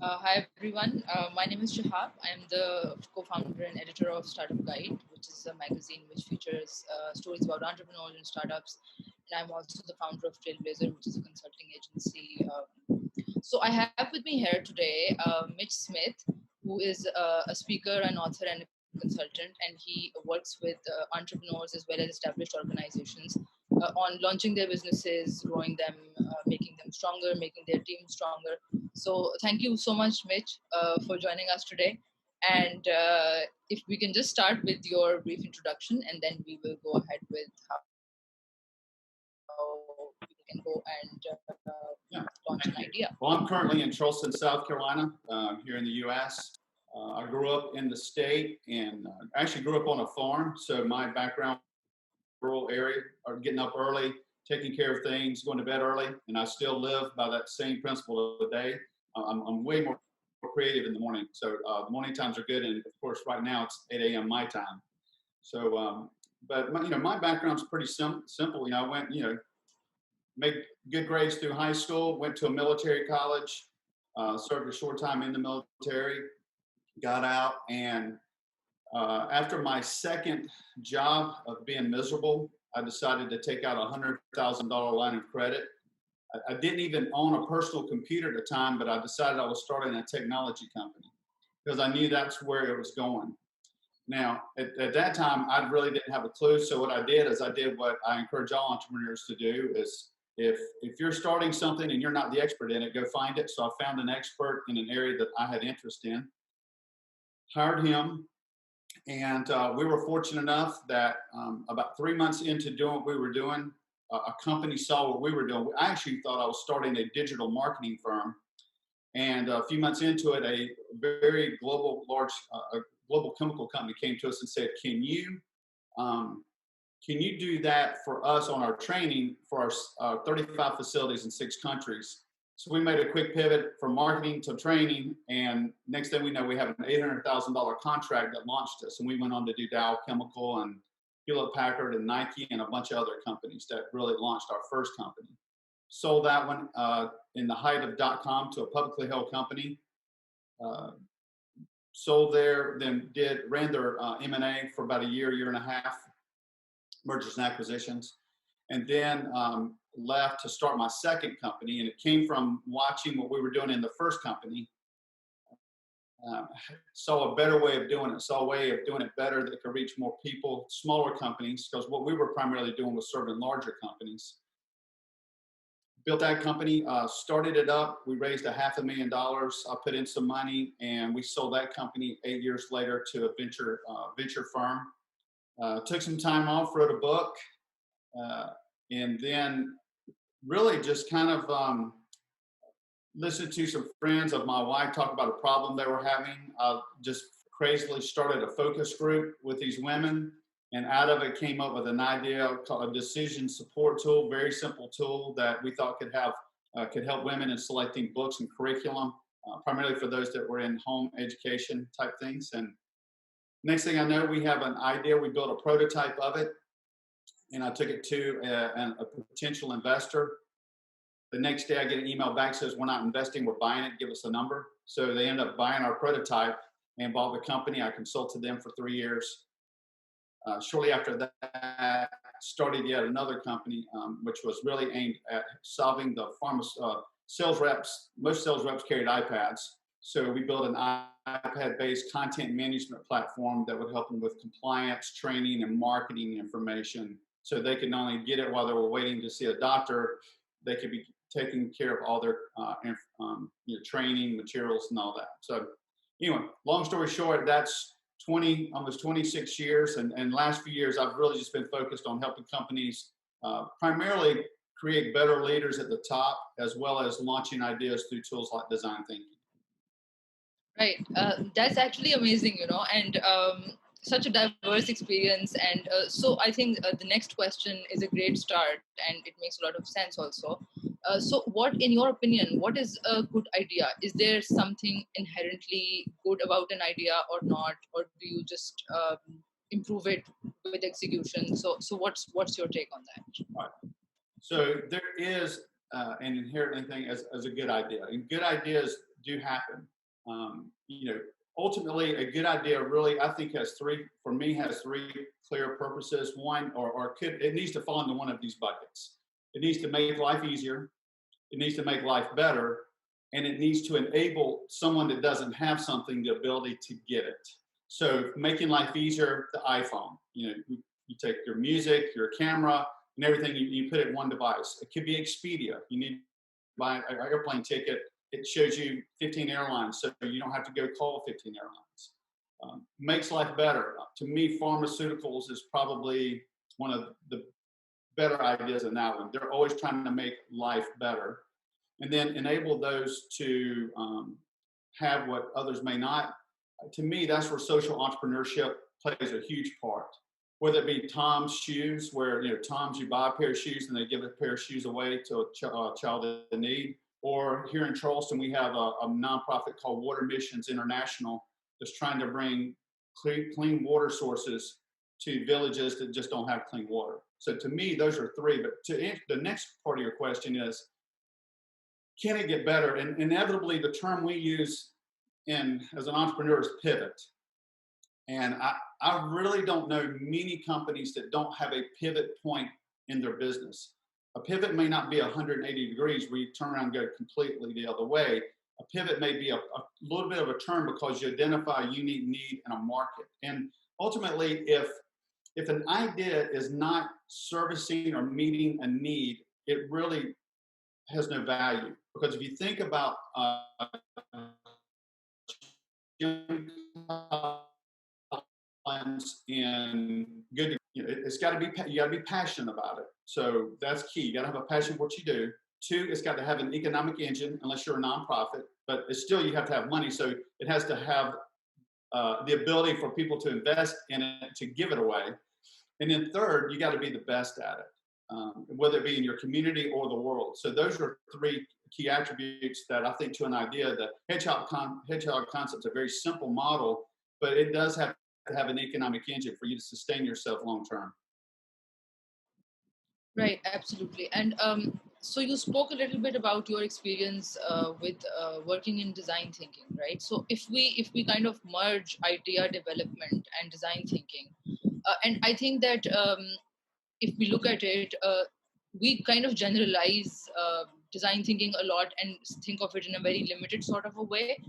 Hi everyone, my name is Shahab. I am the co-founder and editor of Startup Guide, which is a magazine which features stories about entrepreneurs and startups. And I'm also the founder of Trailblazer, which is a consulting agency. So I have with me here today Mitch Smith, who is a speaker, an author, and a consultant, and he works with entrepreneurs as well as established organizations on launching their businesses, growing them, making them stronger, making their team stronger. So thank you so much, Mitch, for joining us today. And if we can just start with your brief introduction, and then we will go ahead with how people can go and Yeah, launch an idea. Well, I'm currently in Charleston, South Carolina, here in the U.S. I grew up in the state and actually grew up on a farm. So my background, rural area, are getting up early, taking care of things, going to bed early, and I still live by that same principle today. I'm way more creative in the morning, so the morning times are good. And of course, right now it's 8 a.m. my time. So, but my background's pretty simple. I went, made good grades through high school, went to a military college, served a short time in the military, got out, and after my second job of being miserable, I decided to take out a $100,000 line of credit. I didn't even own a personal computer at the time, but I decided I was starting a technology company because I knew that's where it was going. Now, at that time, I really didn't have a clue. So what I did is I did what I encourage all entrepreneurs to do is if you're starting something and you're not the expert in it, go find it. So I found an expert in an area that I had interest in, hired him, and we were fortunate enough that about 3 months into doing what we were doing, a company saw what we were doing. I actually thought I was starting a digital marketing firm. And a few months into it, a very global chemical company came to us and said, can you do that for us on our training for our 35 facilities in 6 countries? So we made a quick pivot from marketing to training, and next thing we know, we have an $800,000 contract that launched us, and we went on to do Dow Chemical and Hewlett Packard and Nike and a bunch of other companies that really launched our first company. Sold that one in the height of .com to a publicly held company. Sold there, then ran their M&A for about a year and a half, mergers and acquisitions, and then left to start my second company. And it came from watching what we were doing in the first company. Saw a better way of doing it, saw a way of doing it better that could reach more people, smaller companies, because what we were primarily doing was serving larger companies. Built that company, started it up. We raised $500,000. I put in some money, and we sold that company 8 years later to a venture firm. Took some time off, wrote a book, and then really just kind of listened to some friends of my wife talk about a problem they were having. Just crazily started a focus group with these women. And out of it came up with an idea called a decision support tool, very simple tool that we thought could help women in selecting books and curriculum, primarily for those that were in home education type things. And next thing I know, we have an idea. We built a prototype of it, and I took it to a potential investor. The next day, I get an email back says, "We're not investing, we're buying it. Give us a number." So they end up buying our prototype and bought the company. I consulted them for 3 years. Shortly after that, started yet another company, which was really aimed at solving the sales reps. Most sales reps carried iPads. So we built an iPad-based content management platform that would help them with compliance, training, and marketing information. So they could not only get it while they were waiting to see a doctor, they could be taking care of all their training materials and all that. So anyway, long story short, that's almost 26 years. And last few years, I've really just been focused on helping companies primarily create better leaders at the top, as well as launching ideas through tools like design thinking. Right. That's actually amazing, and such a diverse experience. And so I think the next question is a great start, and it makes a lot of sense also. So what, in your opinion, what is a good idea? Is there something inherently good about an idea or not? Or do you just improve it with execution? So what's your take on that? Right. So there is an inherent thing as a good idea. And good ideas do happen. Ultimately, a good idea really, I think, has three clear purposes. One, it needs to fall into one of these buckets. It needs to make life easier. It needs to make life better, and it needs to enable someone that doesn't have something the ability to get it. So making life easier, the iPhone. You take your music, your camera, and everything, you put it in one device. It could be Expedia. You need to buy an airplane ticket. It shows you 15 airlines, so you don't have to go call 15 airlines. Makes life better. To me, pharmaceuticals is probably one of the better ideas in that one. They're always trying to make life better, and then enable those to have what others may not. To me, that's where social entrepreneurship plays a huge part. Whether it be Tom's shoes, where Tom's, you buy a pair of shoes and they give a pair of shoes away to a child in need. Or here in Charleston, we have a nonprofit called Water Missions International that's trying to bring clean water sources to villages that just don't have clean water. So to me, those are three. But to answer the next part of your question is, can it get better? And inevitably, the term we use as an entrepreneur is pivot. And I really don't know many companies that don't have a pivot point in their business. A pivot may not be 180 degrees where you turn around and go completely the other way. A pivot may be a little bit of a turn because you identify a unique need in a market. And ultimately, if an idea is not servicing or meeting a need, it really has no value. Because if you think about in good, it's got to be, you got to be passionate about it. So that's key. You got to have a passion for what you do. Two, it's got to have an economic engine, unless you're a nonprofit, but it's still, you have to have money. So it has to have the ability for people to invest in it, to give it away. And then third, you got to be the best at it, whether it be in your community or the world. So those are three key attributes that I think to an idea. The hedgehog concept is a very simple model, but it does have to have an economic engine for you to sustain yourself long term. Right, absolutely. And so you spoke a little bit about your experience with working in design thinking, right? So if we kind of merge idea development and design thinking, and I think that if we look at it, we kind of generalize design thinking a lot and think of it in a very limited sort of a way,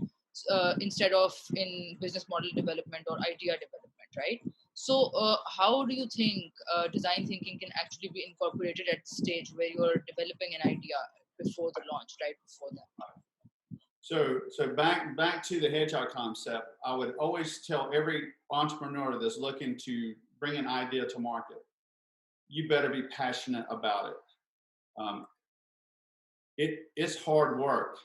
instead of in business model development or idea development, right? So how do you think design thinking can actually be incorporated at the stage where you're developing an idea before the launch, right before that? So back to the hedgehog concept, I would always tell every entrepreneur that's looking to bring an idea to market, you better be passionate about it. It's hard work.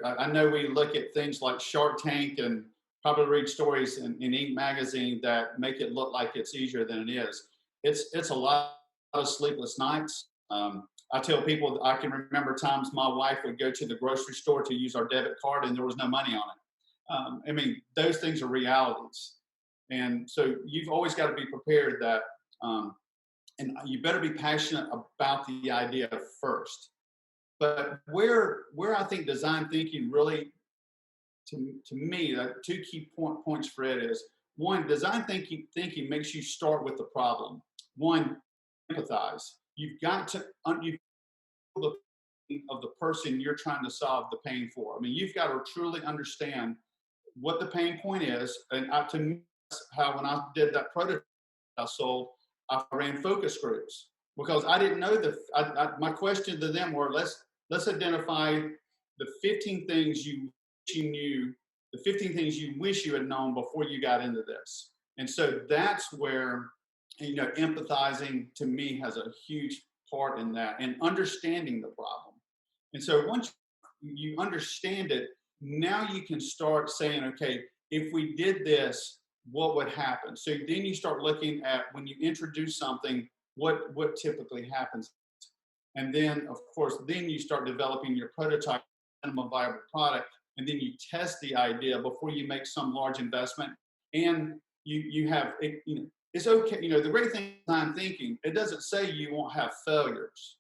I know we look at things like Shark Tank and probably read stories in Inc. magazine that make it look like it's easier than it is. It's a lot of sleepless nights. I tell people, I can remember times my wife would go to the grocery store to use our debit card and there was no money on it. Those things are realities. And so you've always got to be prepared that, and you better be passionate about the idea first. But where I think design thinking really, to me, two key points for it is, one, design thinking makes you start with the problem. One, empathize. You've got to the pain of the person you're trying to solve the pain for. You've got to truly understand what the pain point is. And to me, that's how when I did that prototype I sold, I ran focus groups because I didn't know my question to them were, let's identify the 15 things you knew, the 15 things you wish you had known before you got into this. And so that's where, empathizing to me has a huge part in that, and understanding the problem. And so once you understand it, now you can start saying, okay, if we did this, what would happen? So then you start looking at, when you introduce something, what typically happens. And then, of course, then you start developing your prototype, minimum viable product, and then you test the idea before you make some large investment. And you have, it's okay. The great thing with design thinking, it doesn't say you won't have failures.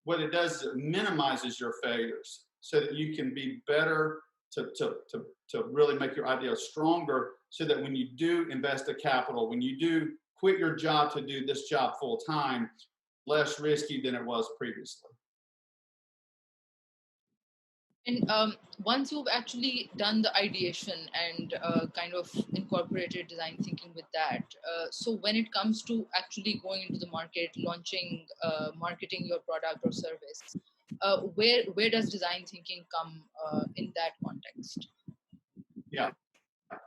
What it does is it minimizes your failures so that you can be better to really make your idea stronger, so that when you do invest the capital, when you do quit your job to do this job full time, less risky than it was previously. And once you've actually done the ideation and kind of incorporated design thinking with that, so when it comes to actually going into the market, launching, marketing your product or service, where does design thinking come in that context? Yeah,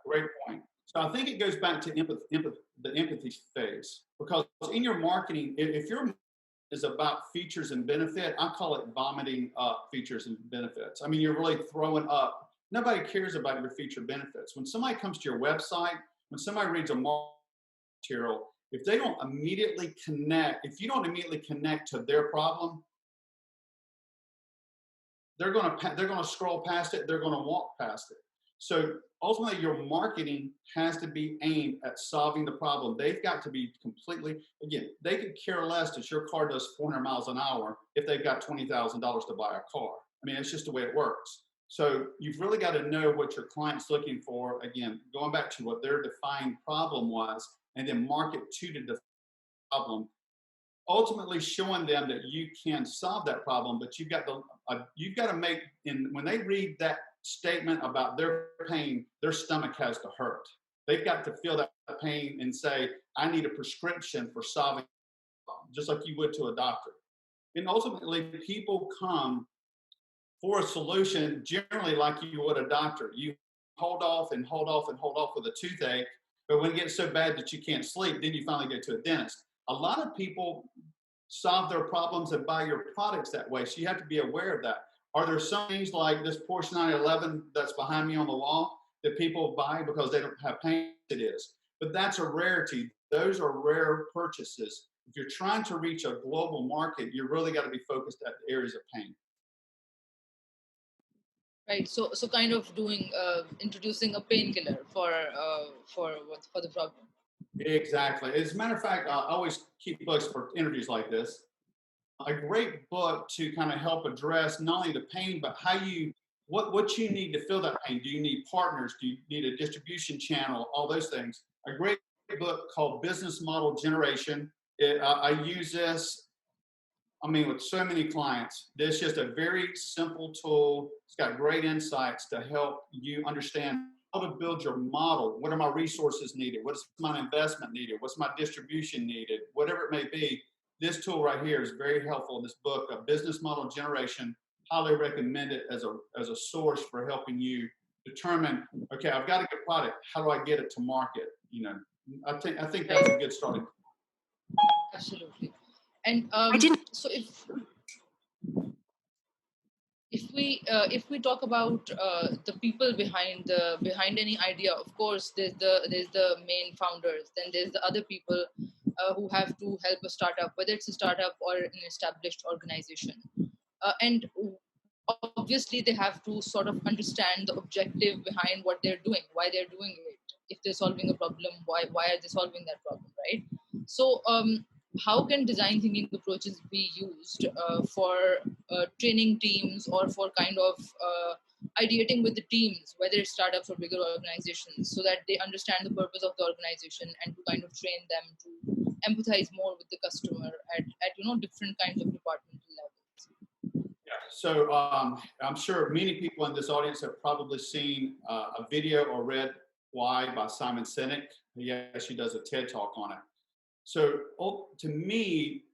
great point. So I think it goes back to the empathy phase, because in your marketing, if your is about features and benefit, I call it vomiting up features and benefits. I mean, you're really throwing up. Nobody cares about your feature benefits. When somebody comes to your website, when somebody reads a material, if they don't immediately connect, if you don't immediately connect to their problem, they're going to scroll past it. They're going to walk past it. So ultimately, your marketing has to be aimed at solving the problem. They've got to be completely, again, they could care less that your car does 400 miles an hour if they've got $20,000 to buy a car. I mean, it's just the way it works. So you've really got to know what your client's looking for. Again, going back to what their defined problem was, and then market to the problem, ultimately showing them that you can solve that problem. But you've got to make, when they read that statement about their pain, their stomach has to hurt. They've got to feel that pain and say, I need a prescription for solving the problem, just like you would to a doctor. And ultimately, people come for a solution generally like you would a doctor. You hold off and hold off and hold off with a toothache, but when it gets so bad that you can't sleep, then you finally go to a dentist. A lot of people solve their problems and buy your products that way, so you have to be aware of that. Are there some things like this Porsche 911 that's behind me on the wall that people buy because they don't have pain? It is. But that's a rarity. Those are rare purchases. If you're trying to reach a global market, you really got to be focused at the areas of pain. Right. So kind of doing introducing a painkiller for the problem. Exactly. As a matter of fact, I always keep books for interviews like this. A great book to kind of help address not only the pain, but how you what you need to fill that pain. Do you need partners? Do you need a distribution channel? All those things. A great book called Business Model Generation. I use this, I mean, with so many clients. This is just a very simple tool. It's got great insights to help you understand how to build your model. What are my resources needed? What's my investment needed? What's my distribution needed? Whatever it may be, this tool right here is very helpful. This book, A Business Model Generation, highly recommend it as a source for helping you determine, okay, I've got a good product. How do I get it to market? You know, I think that's a good starting. Absolutely. And so if we talk about the people behind any idea, of course there's the main founders, then there's the other people who have to help a startup, whether it's a startup or an established organization, and obviously they have to sort of understand the objective behind what they're doing, why they're doing it. If they're solving a problem, why are they solving that problem, right? So how can design thinking approaches be used for training teams, or for kind of ideating with the teams, whether it's startups or bigger organizations, so that they understand the purpose of the organization, and to kind of train them to empathize more with the customer at different kinds of departmental levels? Yeah. So I'm sure many people in this audience have probably seen a video or read Why by Simon Sinek. He actually does a TED talk on it. So to me,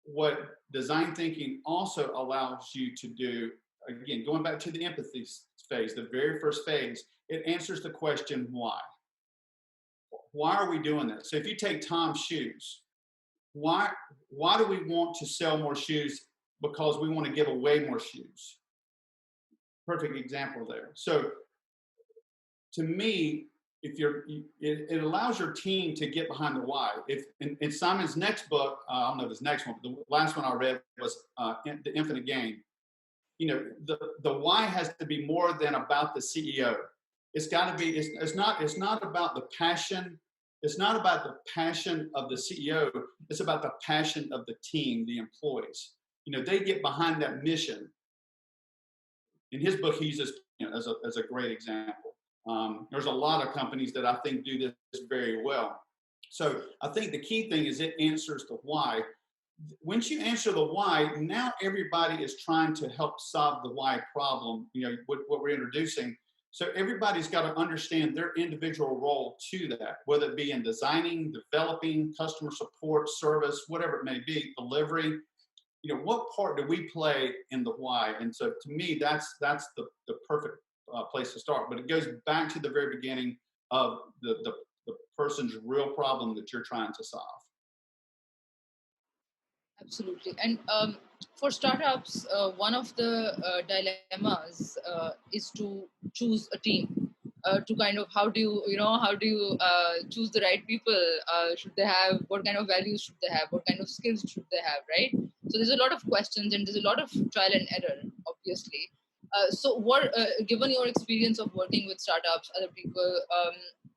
what design thinking also allows you to do, again, going back to the empathy phase, the very first phase, it answers the question why. Why are we doing this? So if you take Tom's shoes, why do we want to sell more shoes? Because we want to give away more shoes. Perfect example there. So to me, it allows your team to get behind the why. If in Simon's next book, I don't know if his next one, but the last one I read was The Infinite Game. You know, the why has to be more than about the CEO. It's got to be. It's not about the passion. It's not about the passion of the CEO. It's about the passion of the team, the employees. You know, they get behind that mission. In his book, he uses as a great example. There's a lot of companies that I think do this very well. So I think the key thing is it answers the why. Once you answer the why, now everybody is trying to help solve the why problem, what we're introducing. So everybody's got to understand their individual role to that, whether it be in designing, developing, customer support, service, whatever it may be, delivery. What part do we play in the why? And so to me, that's the perfect place to start. But it goes back to the very beginning of the person's real problem that you're trying to solve. Absolutely. And for startups, one of the dilemmas is to choose a team. To kind of how do you choose the right people? Should they have, what kind of values should they have? What kind of skills should they have? Right. So there's a lot of questions and there's a lot of trial and error, obviously. So what, given your experience of working with startups, other people,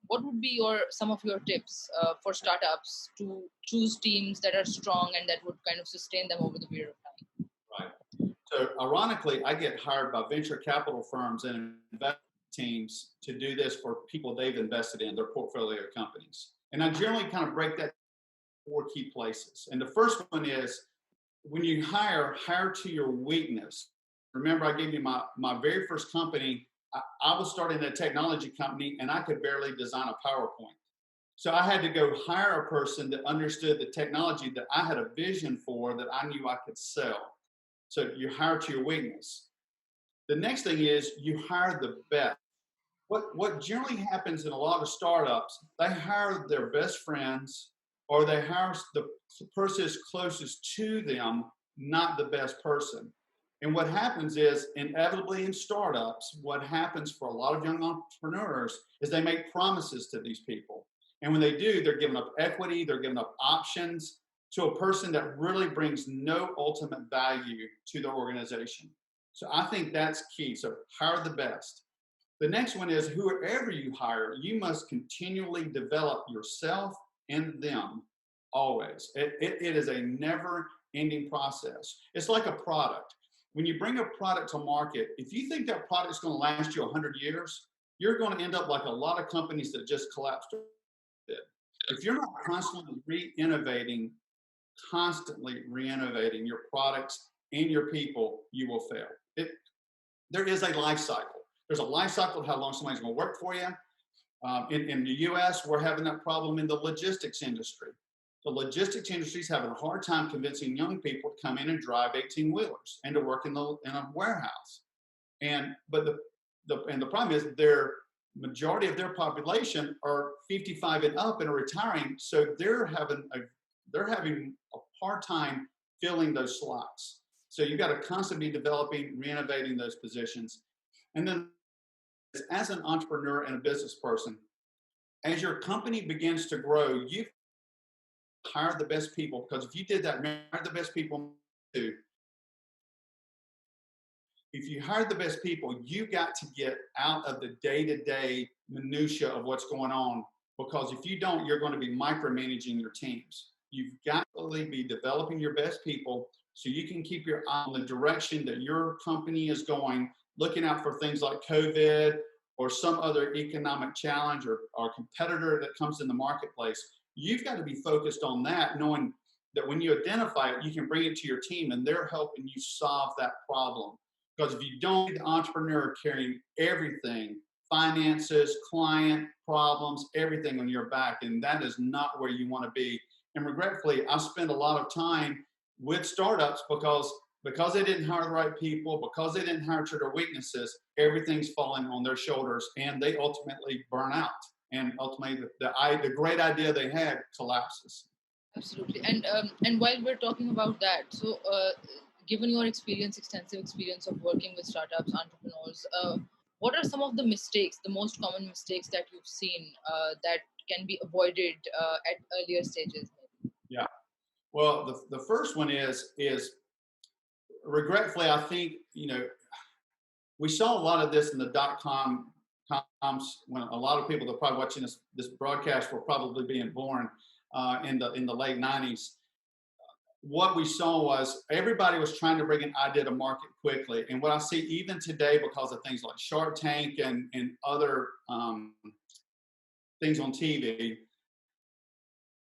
what would be some of your tips for startups to choose teams that are strong and that would kind of sustain them over the period of time? Right. So ironically, I get hired by venture capital firms and investment teams to do this for people they've invested in, their portfolio companies. And I generally kind of break that into 4 key places. And the first one is, when you hire to your weakness. Remember, I gave you my very first company. I was starting a technology company and I could barely design a PowerPoint. So I had to go hire a person that understood the technology that I had a vision for, that I knew I could sell. So you hire to your weakness. The next thing is you hire the best. What generally happens in a lot of startups, they hire their best friends, or they hire the person who's closest to them, not the best person. And what happens is, inevitably in startups, what happens for a lot of young entrepreneurs is they make promises to these people. And when they do, they're giving up equity, they're giving up options to a person that really brings no ultimate value to the organization. So I think that's key. So hire the best. The next one is, whoever you hire, you must continually develop yourself and them always. It is a never ending process. It's like a product. When you bring a product to market, if you think that product is going to last you 100 years, you're going to end up like a lot of companies that just collapsed. If you're not constantly re-innovating your products and your people, you will fail. There is a life cycle. There's a life cycle of how long somebody's going to work for you. In the US, we're having that problem in the logistics industry. The logistics industry is having a hard time convincing young people to come in and drive 18-wheelers and to work in a warehouse. But the problem is, their majority of their population are 55 and up and are retiring, so they're having a hard time filling those slots. So you've got to constantly be developing, renovating those positions. And then, as an entrepreneur and a business person, as your company begins to grow, you hire the best people, because if you did that, hire the best people too. If you hire the best people, you got to get out of the day-to-day minutia of what's going on, because if you don't, you're going to be micromanaging your teams. You've got to be developing your best people so you can keep your eye on the direction that your company is going, looking out for things like COVID or some other economic challenge or competitor that comes in the marketplace. You've got to be focused on that, knowing that when you identify it, you can bring it to your team and they're helping you solve that problem. Because if you don't, the entrepreneur carrying everything, finances, client problems, everything on your back, and that is not where you want to be. And regretfully, I spend a lot of time with startups because they didn't hire the right people, because they didn't hire to their weaknesses, everything's falling on their shoulders, and they ultimately burn out. And ultimately, the great idea they had collapses. Absolutely. And while we're talking about that, so given your extensive experience of working with startups, entrepreneurs, what are some of the most common mistakes that you've seen that can be avoided at earlier stages? Yeah. Well, the first one is regretfully, I think, we saw a lot of this in the .com coms, when a lot of people that are probably watching this broadcast were probably being born in the late 90s. what we saw was everybody was trying to bring an idea to market quickly. And what I see even today, because of things like Shark Tank and other things on TV,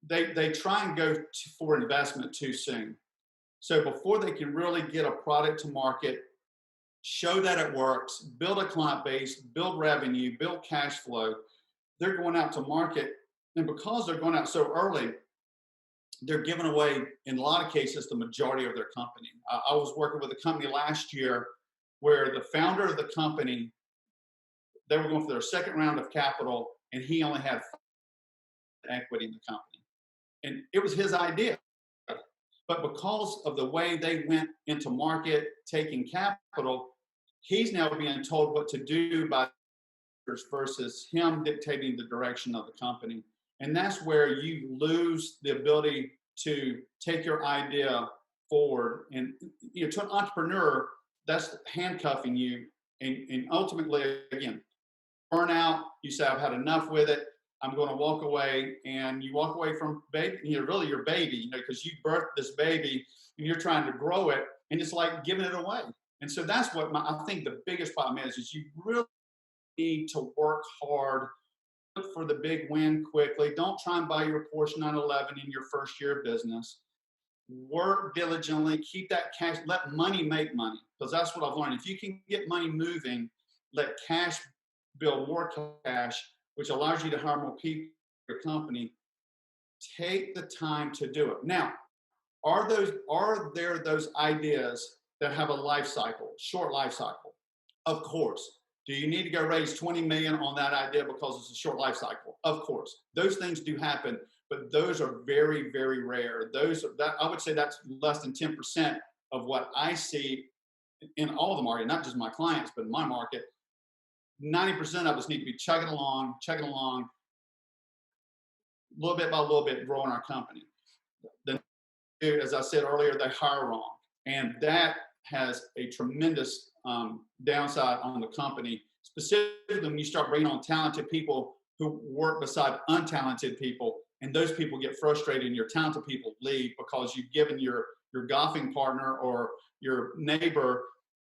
they try and go for investment too soon. So before they can really get a product to market, show that it works, build a client base, build revenue, build cash flow, they're going out to market. And because they're going out so early, they're giving away, in a lot of cases, the majority of their company. I was working with a company last year where the founder of the company, they were going for their second round of capital, and he only had equity in the company. And it was his idea. But because of the way they went into market, taking capital, he's now being told what to do by versus him dictating the direction of the company. And that's where you lose the ability to take your idea forward. And to an entrepreneur, that's handcuffing you. And ultimately, again, burnout, you say, I've had enough with it. I'm going to walk away. And you walk away from baby, really your baby, because you birthed this baby and you're trying to grow it. And it's like giving it away. And so that's what I think the biggest problem is you really need to work hard, look for the big win quickly. Don't try and buy your Porsche 911 in your first year of business. Work diligently, keep that cash, let money make money, because that's what I've learned. If you can get money moving, let cash build more cash, which allows you to hire more people in your company. Take the time to do it. Now, are there those ideas that have a life cycle, short life cycle? Of course. Do you need to go raise 20 million on that idea because it's a short life cycle? Of course. Those things do happen, but those are very, very rare. I would say that's less than 10% of what I see in all the market, not just my clients, but in my market. 90% of us need to be chugging along, little bit by little bit, growing our company. Then, as I said earlier, they hire wrong. And that has a tremendous downside on the company, specifically when you start bringing on talented people who work beside untalented people, and those people get frustrated and your talented people leave because you've given your golfing partner or your neighbor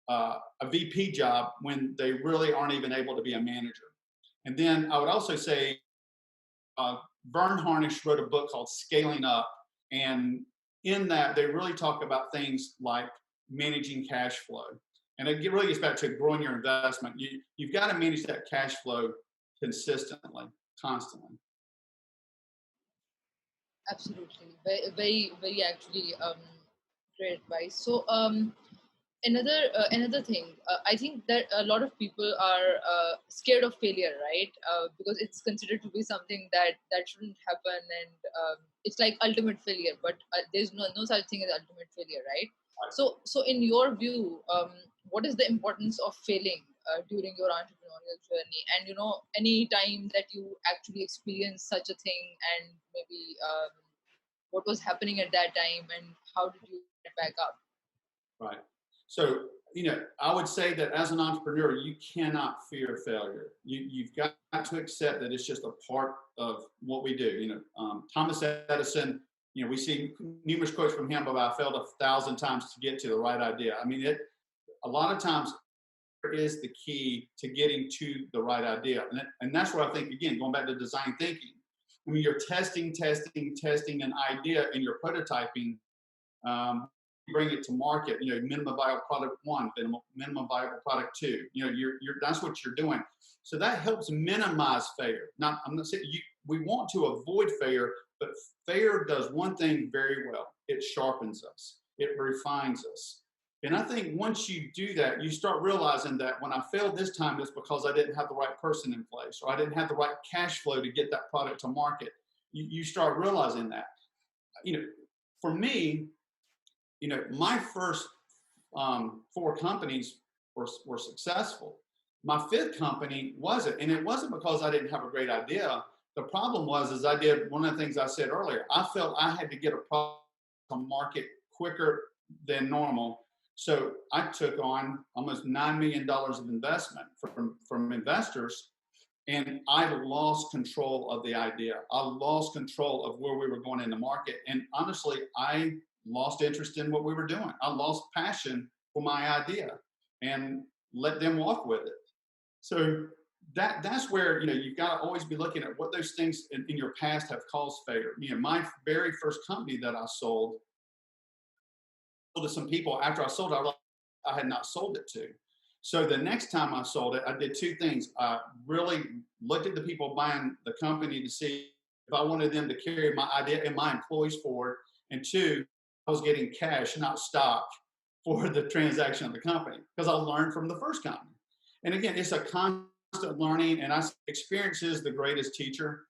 a VP job when they really aren't even able to be a manager. And then I would also say Vern Harnish wrote a book called Scaling Up, and in that they really talk about things like managing cash flow. And it really gets back to growing your investment. You've got to manage that cash flow consistently, constantly. Absolutely, very, very, very actually great advice. So another thing, I think that a lot of people are scared of failure, right? Because it's considered to be something that shouldn't happen, and it's like ultimate failure. But there's no such thing as ultimate failure, right? So in your view, what is the importance of failing during your entrepreneurial journey? And any time that you actually experience such a thing, and maybe what was happening at that time, and how did you get back up? Right. So, I would say that as an entrepreneur, you cannot fear failure. You've got to accept that it's just a part of what we do. Thomas Edison, we see numerous quotes from him about I failed 1,000 times to get to the right idea. I mean, a lot of times is the key to getting to the right idea. And that's where I think, again, going back to design thinking, when you're testing an idea and you're prototyping, bring it to market, minimum viable product 1, minimum viable product 2, that's what you're doing. So that helps minimize failure. I'm not saying we want to avoid failure, but failure does one thing very well. It sharpens us. It refines us. And I think once you do that, you start realizing that when I failed this time, it's because I didn't have the right person in place, or I didn't have the right cash flow to get that product to market. You start realizing that. For me, my first 4 companies were successful. My 5th company wasn't, and it wasn't because I didn't have a great idea. The problem was I did one of the things I said earlier. I felt I had to get a product to market quicker than normal. So I took on almost $9 million of investment from investors, and I lost control of the idea. I lost control of where we were going in the market. And honestly, I lost interest in what we were doing. I lost passion for my idea and let them walk with it. So that's where, you've got to always be looking at what those things in your past have caused failure. My very first company that I sold to some people after I sold it, I had not sold it to. So the next time I sold it, I did two things. I really looked at the people buying the company to see if I wanted them to carry my idea and my employees forward. And two, I was getting cash, not stock, for the transaction of the company because I learned from the first company. And again, it's a constant learning, and experience is the greatest teacher.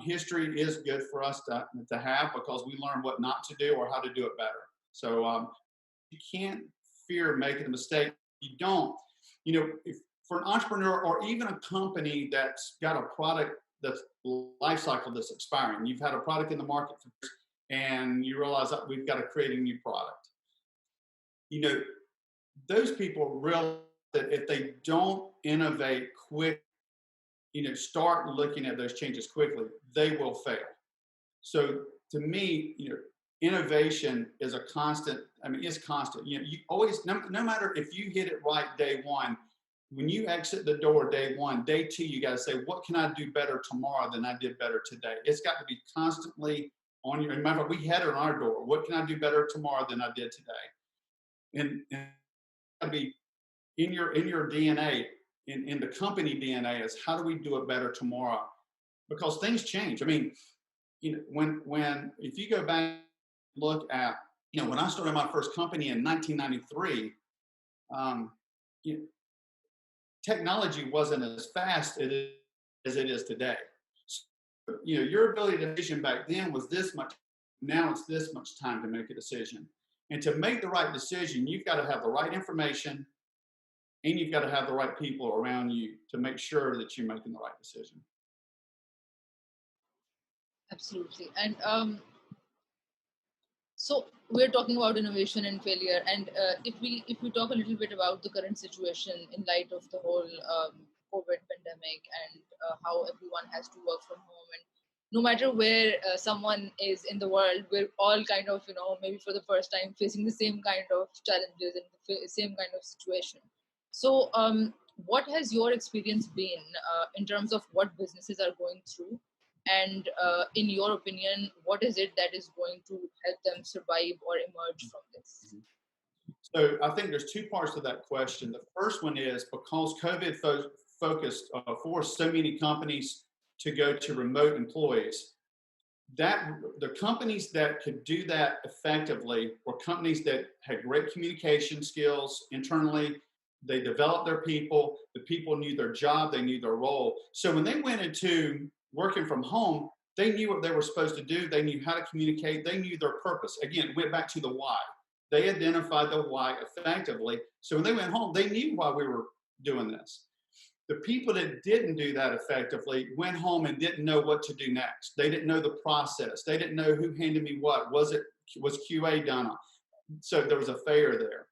History is good for us to have because we learn what not to do or how to do it better. So you can't fear making a mistake. You don't. If for an entrepreneur or even a company that's got a product that's life cycle that's expiring, you've had a product in the market and you realize that we've got to create a new product. Those people realize that if they don't innovate quick, start looking at those changes quickly, they will fail. So to me, innovation is a constant. I mean, it's constant. You always, no matter if you hit it right day one, when you exit the door day one, day two, you got to say, what can I do better tomorrow than I did better today? It's got to be constantly on your. Remember, we had it on our door. What can I do better tomorrow than I did today? And it's got to be in your DNA, in the company DNA, is how do we do it better tomorrow? Because things change. I mean, when if you go back and look at, when I started my first company in 1993, technology wasn't as fast as it is today. So, your ability to vision back then was this much. Now it's this much time to make a decision. And to make the right decision, you've got to have the right information and you've got to have the right people around you to make sure that you're making the right decision. Absolutely. And so we're talking about innovation and failure, and if we talk a little bit about the current situation in light of the whole COVID pandemic and how everyone has to work from home, and no matter where someone is in the world, we're all kind of maybe for the first time facing the same kind of challenges and the same kind of situation. So what has your experience been in terms of what businesses are going through? And in your opinion, what is it that is going to help them survive or emerge from this? So I think there's two parts to that question. The first one is because COVID forced so many companies to go to remote employees, that the companies that could do that effectively were companies that had great communication skills internally. They developed their people. The people knew their job. They knew their role. So when they went into working from home, they knew what they were supposed to do. They knew how to communicate. They knew their purpose. Again, it went back to the why. They identified the why effectively. So when they went home, they knew why we were doing this. The people that didn't do that effectively went home and didn't know what to do next. They didn't know the process. They didn't know who handed me what. Was QA done? So there was a failure there.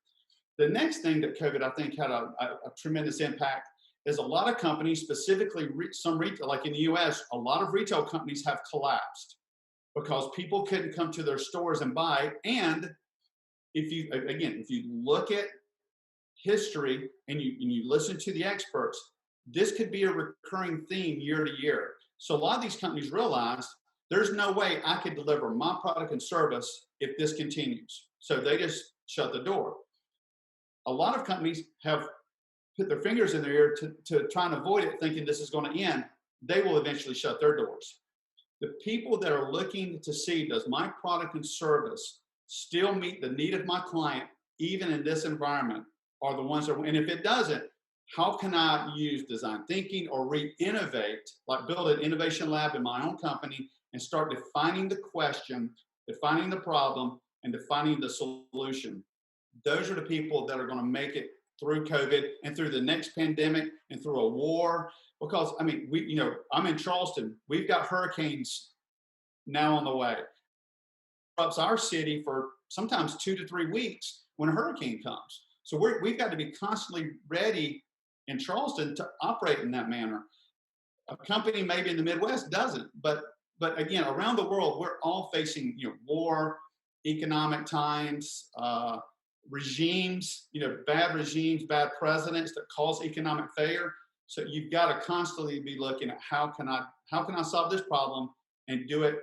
The next thing that COVID, I think, had a tremendous impact is a lot of companies, specifically some retail, like in the US, a lot of retail companies have collapsed because people couldn't come to their stores and buy. And if you look at history and you listen to the experts, this could be a recurring theme year to year. So a lot of these companies realized there's no way I could deliver my product and service if this continues. So they just shut the door. A lot of companies have put their fingers in their ear to try and avoid it, thinking this is going to end. They will eventually shut their doors. The people that are looking to see, does my product and service still meet the need of my client, even in this environment, are the ones that, and if it doesn't, how can I use design thinking or re-innovate, like build an innovation lab in my own company and start defining the question, defining the problem, and defining the solution. Those are the people that are going to make it through COVID and through the next pandemic and through a war. Because I mean, I'm in Charleston. We've got hurricanes now on the way. Ups our city for sometimes 2 to 3 weeks when a hurricane comes. So we've got to be constantly ready in Charleston to operate in that manner. A company maybe in the Midwest doesn't, but again, around the world, we're all facing war, economic times, regimes, bad regimes, bad presidents that cause economic failure. So you've got to constantly be looking at how can I solve this problem and do it.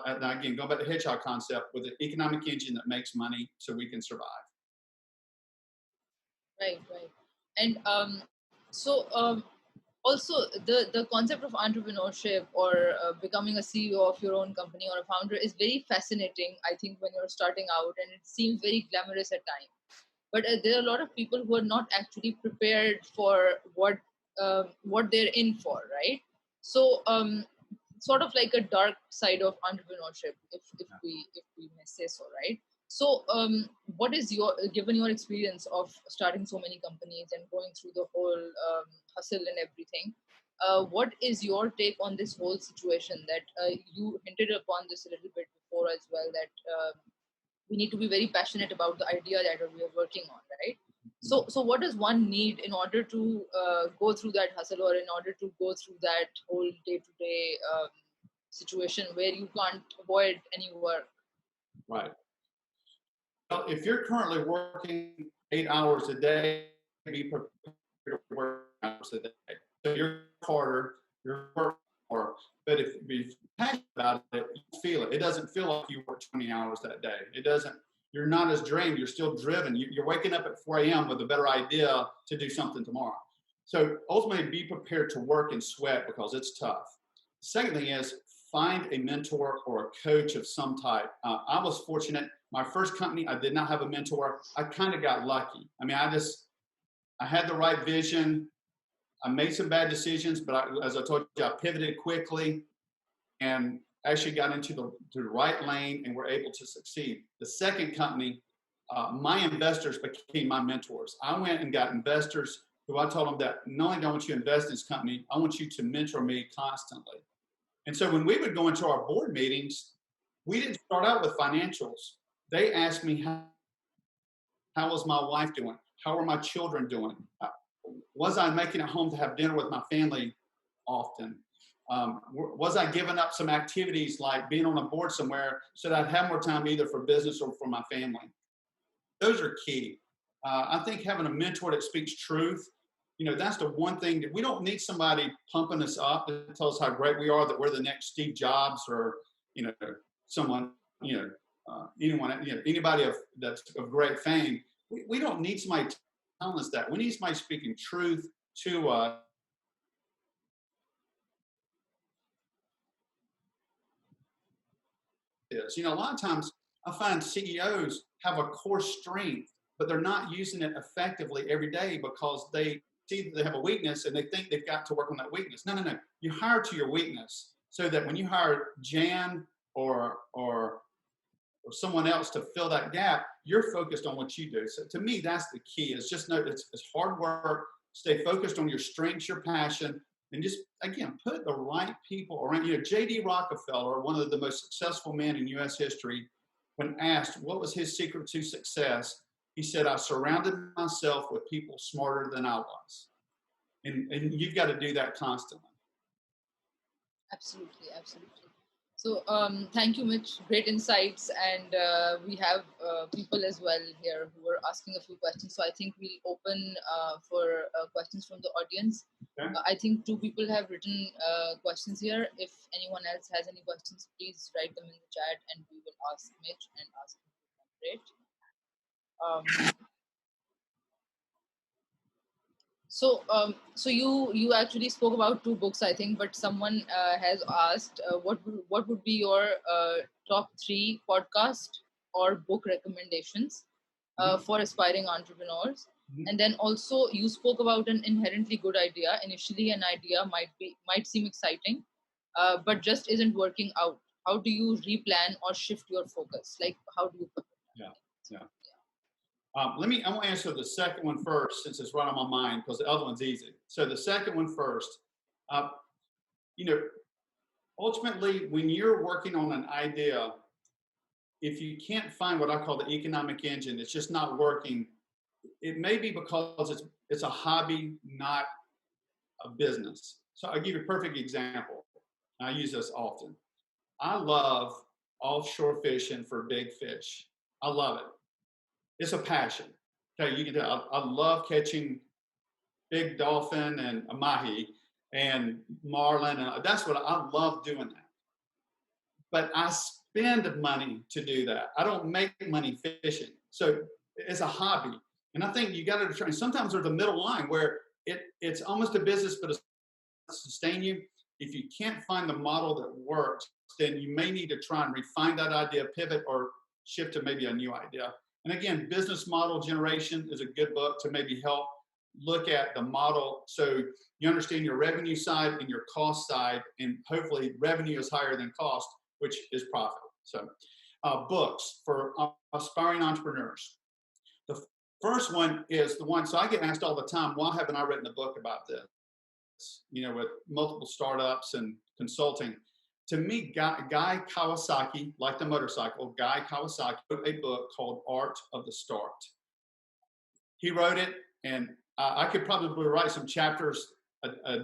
Again, going back to the hedgehog concept with an economic engine that makes money so we can survive. Right, right. And so also the concept of entrepreneurship or becoming a CEO of your own company or a founder is very fascinating, I think, when you're starting out, and it seems very glamorous at times. But there are a lot of people who are not actually prepared for what they're in for, right? So sort of like a dark side of entrepreneurship, if we may say so, right? So what is your, given your experience of starting so many companies and going through the whole hustle and everything, what is your take on this whole situation that you hinted upon this a little bit before as well, that we need to be very passionate about the idea that we are working on, right? So what does one need in order to go through that hustle, or in order to go through that whole day-to-day situation where you can't avoid any work? Right. Well, if you're currently working 8 hours a day, be prepared to work hours a day. So you're harder, you're working more. But if you're passionate about it, you feel it. It doesn't feel like you work 20 hours that day. It doesn't. You're not as drained. You're still driven. You're waking up at 4 a.m. with a better idea to do something tomorrow. So ultimately, be prepared to work and sweat because it's tough. Second thing is find a mentor or a coach of some type. I was fortunate. My first company, I did not have a mentor. I kind of got lucky. I mean, I had the right vision. I made some bad decisions, but as I told you, I pivoted quickly and actually got into the right lane and were able to succeed. The second company, my investors became my mentors. I went and got investors who I told them that not only do I want you to invest in this company, I want you to mentor me constantly. And so when we would go into our board meetings, we didn't start out with financials. They asked me, how was my wife doing? How are my children doing? Was I making it home to have dinner with my family often? Was I giving up some activities like being on a board somewhere so that I'd have more time either for business or for my family? Those are key. I think having a mentor that speaks truth, that's the one thing that we don't need somebody pumping us up to tell us how great we are, that we're the next Steve Jobs or, someone, anyone, anybody that's of great fame. We don't need somebody telling us that. We need somebody speaking truth to us. A lot of times I find CEOs have a core strength, but they're not using it effectively every day because they see that they have a weakness and they think they've got to work on that weakness. No, no, no. You hire to your weakness so that when you hire Jan or someone else to fill that gap, you're focused on what you do. So to me, that's the key. Is just know it's hard work. Stay focused on your strengths, your passion, and just again put the right people around. J.D. Rockefeller, one of the most successful men in U.S. history, when asked what was his secret to success, he said, "I surrounded myself with people smarter than I was," and you've got to do that constantly. Absolutely, absolutely. So thank you, Mitch. Great insights, and we have people as well here who are asking a few questions. So I think we'll open for questions from the audience. Okay. I think two people have written questions here. If anyone else has any questions, please write them in the chat, and we will ask Mitch and ask him to moderate. So you actually spoke about two books, I think, but someone has asked what would be your top three podcast or book recommendations for aspiring entrepreneurs. And then also you spoke about an inherently good idea. Initially, an idea might seem exciting, but just isn't working out. How do you replan or shift your focus? Like, how do you put it? Yeah. I want to answer the second one first since it's right on my mind because the other one's easy. So the second one first. Uh, Ultimately, when you're working on an idea, if you can't find what I call the economic engine, it's just not working. It may be because it's a hobby, not a business. So I'll give you a perfect example. I use this often. I love offshore fishing for big fish. I love it. It's a passion. Okay, you can tell I love catching big dolphin and a mahi and marlin, and that's what I love doing that. But I spend money to do that. I don't make money fishing. So it's a hobby. And I think you got to try. Sometimes there's a middle line where it's almost a business, but it's sustain you. If you can't find the model that works, then you may need to try and refine that idea, pivot, or shift to maybe a new idea. And again, Business Model Generation is a good book to maybe help look at the model so you understand your revenue side and your cost side, and hopefully revenue is higher than cost, which is profit. So books for aspiring entrepreneurs. The first one is the one, so I get asked all the time, why haven't I written a book about this? With multiple startups and consulting. To me, Guy Kawasaki, like the motorcycle, Guy Kawasaki wrote a book called Art of the Start. He wrote it, and I could probably write some chapters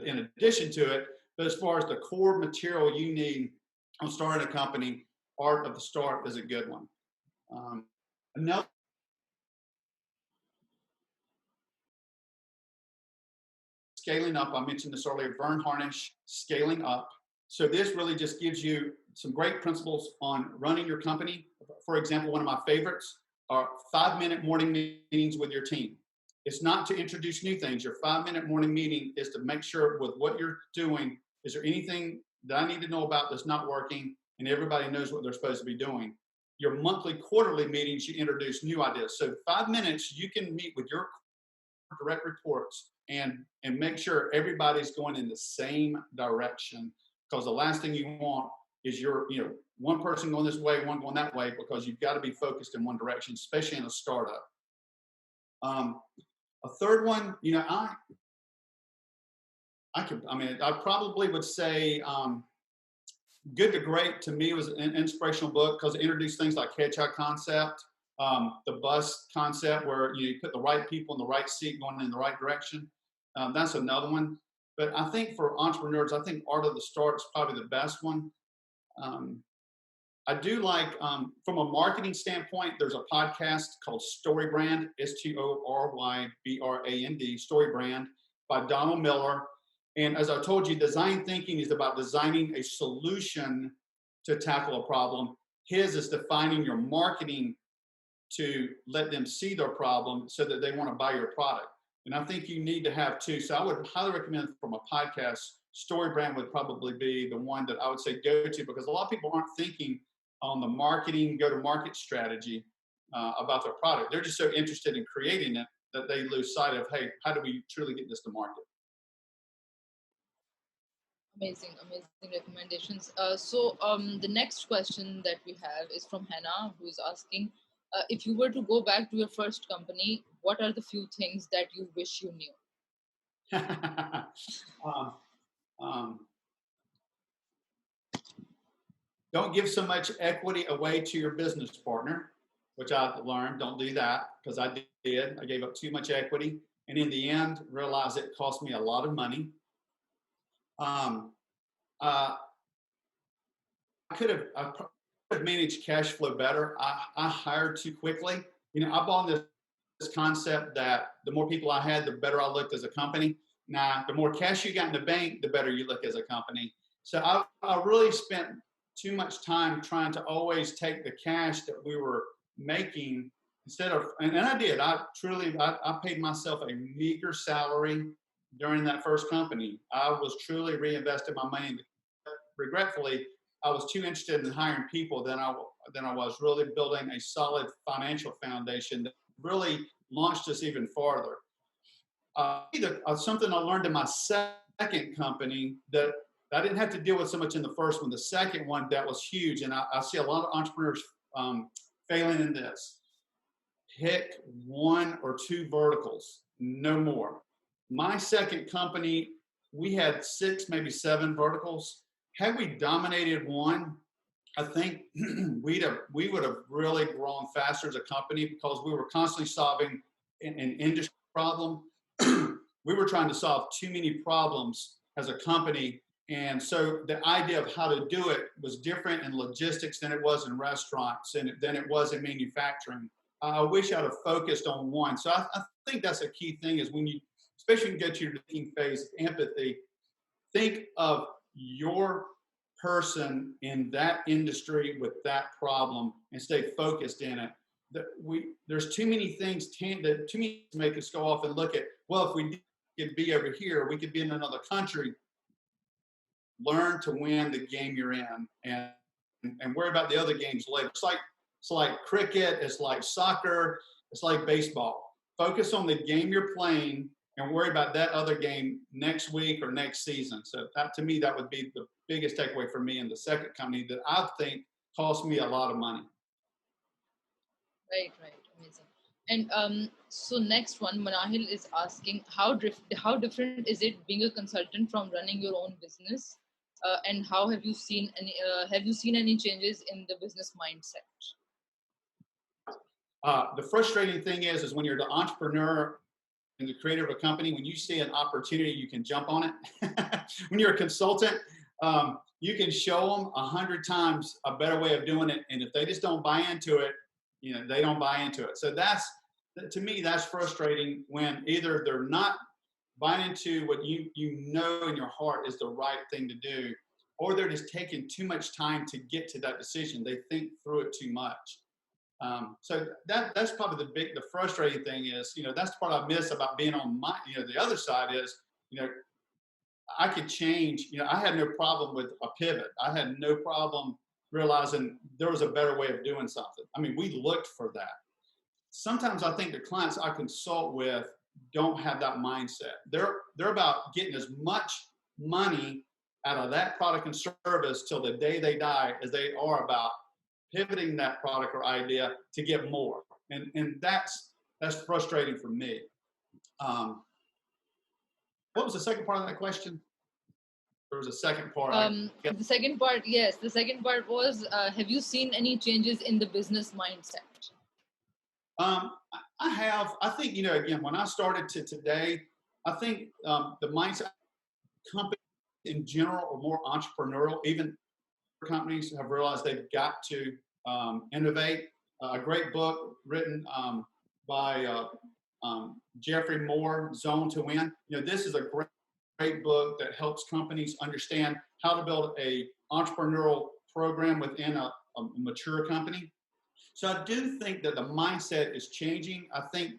in addition to it, but as far as the core material you need on starting a company, Art of the Start is a good one. Another Scaling Up, I mentioned this earlier, Vern Harnish, Scaling Up. So this really just gives you some great principles on running your company. For example, one of my favorites are 5-minute morning meetings with your team. It's not to introduce new things. Your 5-minute morning meeting is to make sure with what you're doing, is there anything that I need to know about that's not working, and everybody knows what they're supposed to be doing. Your monthly, quarterly meetings, you introduce new ideas. So 5 minutes, you can meet with your direct reports and make sure everybody's going in the same direction, because the last thing you want is one person going this way, one going that way, because you've got to be focused in one direction, especially in a startup. A third one, I probably would say Good to Great to me was an inspirational book because it introduced things like hedgehog concept, the bus concept where you put the right people in the right seat going in the right direction. That's another one. But I think for entrepreneurs, I think Art of the Start is probably the best one. I do like, from a marketing standpoint, there's a podcast called Story Brand, STORYBRAND, Story Brand, by Donald Miller. And as I told you, design thinking is about designing a solution to tackle a problem. His is defining your marketing to let them see their problem so that they want to buy your product. And I think you need to have two. So I would highly recommend from a podcast, Story Brand would probably be the one that I would say go to, because a lot of people aren't thinking on the marketing, go-to-market strategy about their product. They're just so interested in creating it that they lose sight of, hey, how do we truly get this to market? Amazing recommendations. So the next question that we have is from Hannah, who is asking, if you were to go back to your first company, what are the few things that you wish you knew? Don't give so much equity away to your business partner, which I learned. Don't do that, because I did. I gave up too much equity, and in the end, realized it cost me a lot of money. I could have managed cash flow better. I hired too quickly. I bought this concept that the more people I had, the better I looked as a company. Now, the more cash you got in the bank, the better you look as a company. So I really spent too much time trying to always take the cash that we were making instead of, and I did. I paid myself a meager salary during that first company. I was truly reinvesting my money. Regretfully, I was too interested in hiring people than I was really building a solid financial foundation that really launched us even farther. Something I learned in my second company that I didn't have to deal with so much in the first one. The second one, that was huge. And I see a lot of entrepreneurs failing in this. Pick 1 or 2 verticals, no more. My second company, we had 6, maybe 7 verticals. Had we dominated one, I think we would have really grown faster as a company, because we were constantly solving an industry problem. We were trying to solve too many problems as a company, And so the idea of how to do it was different in logistics than it was in restaurants and than it was in manufacturing. I wish I'd have focused on one. So I think that's a key thing is when you, especially when you get to your thinking phase, empathy, think of your person in that industry with that problem and stay focused in it. There's too many things that too many to make us go off and look at, well, if we could be over here, we could be in another country. Learn to win the game you're in and worry about the other games later. It's like cricket, it's like soccer, it's like baseball. Focus on the game you're playing and worry about that other game next week or next season. So that, to me, that would be the biggest takeaway for me in the second company that I think cost me a lot of money. Right, amazing. And so next one, Manahil is asking, how different is it being a consultant from running your own business, and how have you seen any changes in the business mindset? The frustrating thing is when you're the entrepreneur and the creator of a company, when you see an opportunity, you can jump on it. When you're a consultant, you can show them 100 times a better way of doing it, and if they just don't buy into it, they don't buy into it. So to me, that's frustrating when either they're not buying into what you know in your heart is the right thing to do, or they're just taking too much time to get to that decision. They think through it too much. So that's probably the frustrating thing is, that's the part I miss about being on the other side is, I could change, I had no problem with a pivot. I had no problem realizing there was a better way of doing something. I mean, we looked for that. Sometimes I think the clients I consult with don't have that mindset. They're about getting as much money out of that product and service till the day they die as they are about pivoting that product or idea to get more. And that's frustrating for me. What was the second part of that question? There was a second part. The second part, yes. The second part was, have you seen any changes in the business mindset? I have. I think, again, when I started to today, I think the mindset companies in general are more entrepreneurial. Even companies have realized they've got to innovate. A great book written by Jeffrey Moore, Zone to Win. This is a great book that helps companies understand how to build a entrepreneurial program within a mature company. So I do think that the mindset is changing. I think,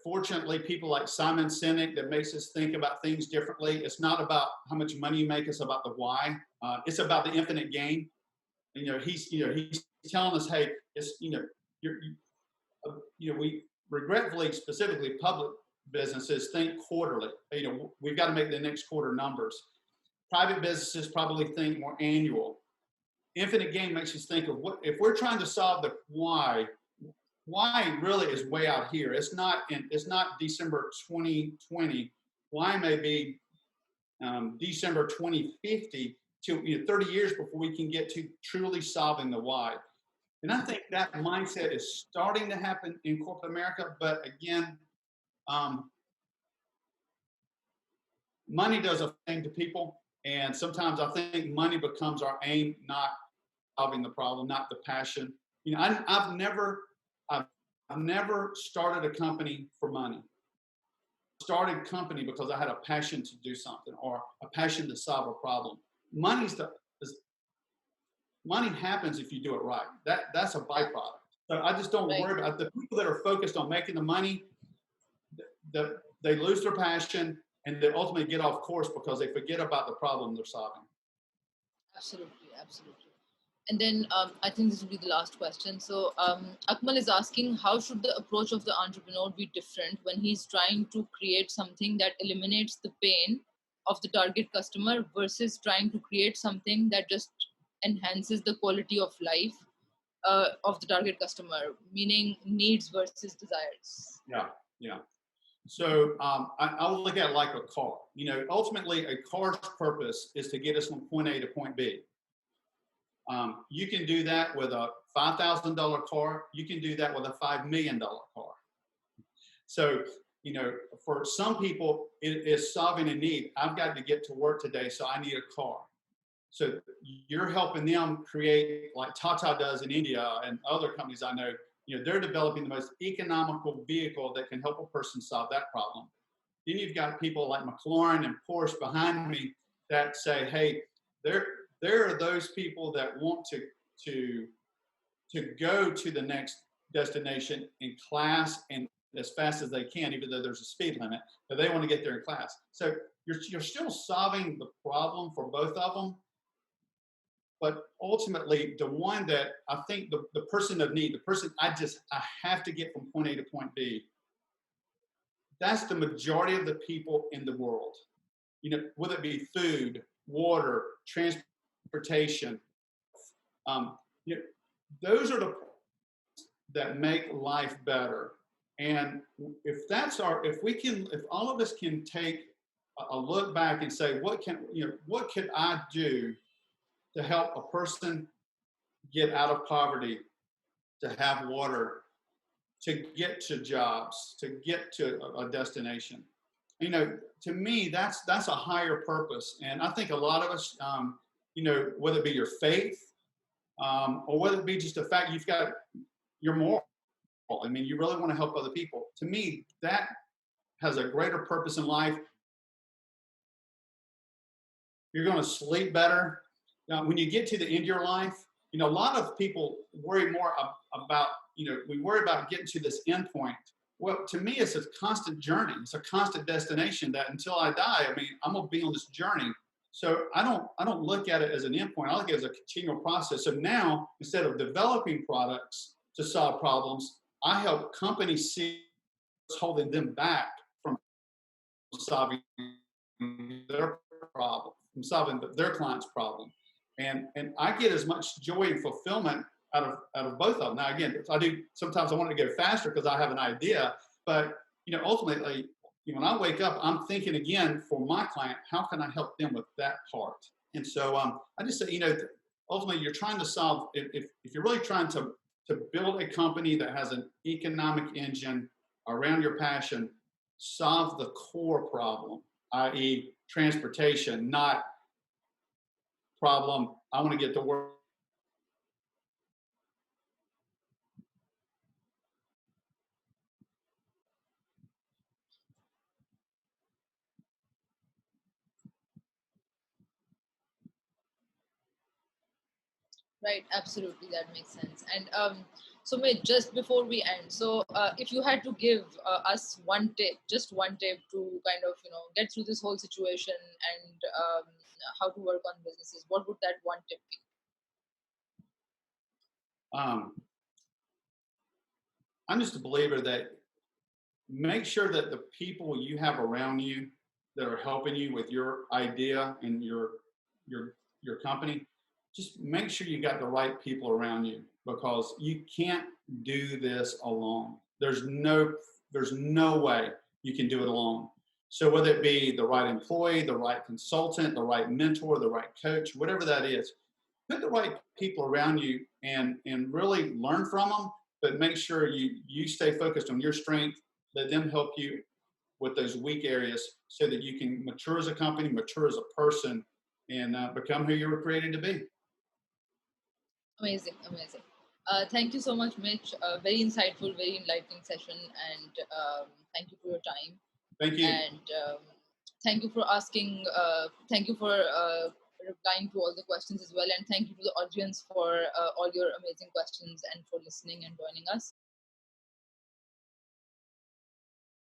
fortunately, people like Simon Sinek that makes us think about things differently. It's not about how much money you make; it's about the why. It's about the infinite gain. And, he's telling us, hey, it's we regretfully, specifically public businesses, think quarterly. We've got to make the next quarter numbers. Private businesses probably think more annual. Infinite gain makes us think of what if we're trying to solve the why really is way out here. It's not December 2020. Why may be December 2050 to 30 years before we can get to truly solving the why. And I think that mindset is starting to happen in corporate America. But again, money does a thing to people. And sometimes I think money becomes our aim, not solving the problem, not the passion. I've never started a company for money. I started a company because I had a passion to do something or a passion to solve a problem. Money happens if you do it right. That's a byproduct. So I just don't worry about the people that are focused on making the money. They lose their passion and they ultimately get off course because they forget about the problem they're solving. Absolutely. And then I think this will be the last question. So Akmal is asking, how should the approach of the entrepreneur be different when he's trying to create something that eliminates the pain of the target customer versus trying to create something that just enhances the quality of life of the target customer, meaning needs versus desires? Yeah. So I will look at it like a car. Ultimately, a car's purpose is to get us from point A to point B. You can do that with a $5,000 car. You can do that with a $5 million car. So for some people, it is solving a need. I've got to get to work today, so I need a car. So you're helping them create, like Tata does in India and other companies I know, they're developing the most economical vehicle that can help a person solve that problem. Then you've got people like McLaurin and Porsche behind me that say, hey, there are those people that want to go to the next destination in class and as fast as they can, even though there's a speed limit, but they want to get there in class. So you're still solving the problem for both of them. But ultimately, the one that I think the person of need, the person I have to get from point A to point B, that's the majority of the people in the world. Whether it be food, water, transportation, those are the that make life better. And if all of us can take a look back and say, what could I do to help a person get out of poverty, to have water, to get to jobs, to get to a destination. To me, that's a higher purpose. And I think a lot of us, whether it be your faith, or whether it be just the fact you've got your moral, I mean, you really want to help other people. To me, that has a greater purpose in life. You're going to sleep better. Now, when you get to the end of your life, a lot of people worry more about, we worry about getting to this end point. Well, to me, it's a constant journey. It's a constant destination that until I die, I mean, I'm going to be on this journey. So I don't look at it as an end point. I look at it as a continual process. So now, instead of developing products to solve problems, I help companies see what's holding them back from solving their problem, from solving their client's problem. And I get as much joy and fulfillment out of both of them. Now, again, sometimes I want to go faster because I have an idea, but ultimately, when I wake up, I'm thinking again for my client, how can I help them with that part? And so I just say, ultimately, you're trying to solve. If you're really trying to build a company that has an economic engine around your passion, solve the core problem, i.e., transportation, not problem. I want to get to work. Right, absolutely, that makes sense. And so, Mitch, just before we end, so if you had to give us one tip, just one tip to kind of get through this whole situation and how to work on businesses, what would that one tip be? I'm just a believer that make sure that the people you have around you that are helping you with your idea and your company, just make sure you got the right people around you, because you can't do this alone. There's no way you can do it alone. So whether it be the right employee, the right consultant, the right mentor, the right coach, whatever that is, put the right people around you and really learn from them, but make sure you stay focused on your strength. Let them help you with those weak areas so that you can mature as a company, mature as a person, and become who you were created to be. Amazing, amazing. Thank you so much, Mitch. Very insightful, very enlightening session, and thank you for your time. Thank you. And thank you for asking. Thank you for replying to all the questions as well, and thank you to the audience for all your amazing questions and for listening and joining us.